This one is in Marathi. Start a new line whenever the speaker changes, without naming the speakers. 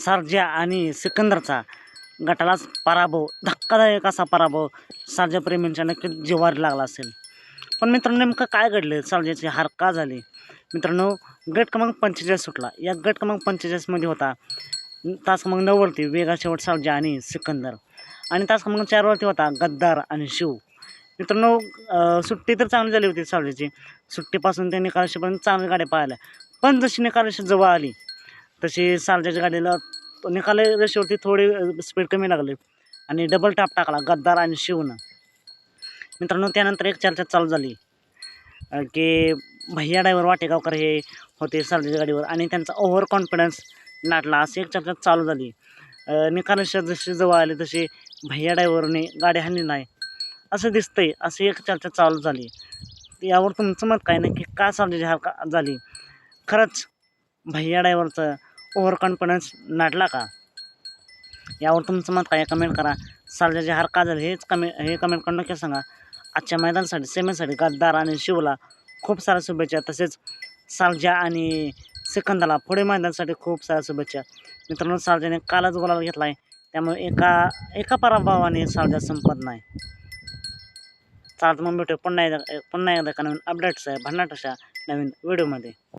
सर्जा आणि सिकंदरचा गटालाच पराभव, धक्कादायक असा पराभव सर्जा प्रेमींच्या नक्कीच जिव्हारी लागला असेल. पण मित्रांनो, नेमकं काय घडलं? सर्जाची हार का झाली? मित्रांनो, गट क्रमांक 45 सुटला. या गट क्रमांक 45मध्ये होता तास क्रमांक 9 वरती वेगा शेवट सर्जा आणि सिकंदर, आणि तास क्रमांक 4 वरती होता गद्दार आणि शिव. मित्रांनो, सुट्टी तर चांगली झाली होती सर्जाची. सुट्टीपासून ते निकालाशीपर्यंत चांगली गाड्या पाहिल्या, पण जशी निकालाशी जवळ आली तशी सर्जाच्या गाडीला निकाल रेषेवरती थोडी स्पीड कमी लागली आणि डबल टाप टाकला गद्दार आणि शिवनं. मित्रांनो, त्यानंतर एक चर्चा चालू झाली की भैया ड्रायव्हर वाटेगावकर हे होते सर्जाच्या गाडीवर आणि त्यांचा ओव्हर कॉन्फिडन्स नाटला, अशी एक चर्चा चालू झाली. निकाल रेषा जशी जवळ आली तशी भैया ड्रायव्हरने गाडी हाणली नाही असं दिसतंय, अशी एक चर्चा चालू झाली. यावर तुमचं मत काय? नक्की का सर्जाची हार का झाली? खरंच भैया ड्रायव्हरचं ओव्हर कॉन्फिडन्स नाटला का? यावर तुमचं मत काय? कमेंट करा. सर्जाची हार का झाली हे कमेंट करून नक्की सांगा. आजच्या मैदानासाठी सेमीसाठी गद्दार आणि शिवला खूप साऱ्या शुभेच्छा, तसेच सर्जा आणि सिकंदरला पुढे मैदानासाठी खूप साऱ्या शुभेच्छा. मित्रांनो, सर्जाने कालच गुलाल घेतला आहे, त्यामुळे एका पराभवाने सर्जा संपत नाही. चालतं, मग भेटूया पुन्हा एकदा नवीन अपडेट्स आहे भन्नाट अशा नवीन व्हिडिओमध्ये.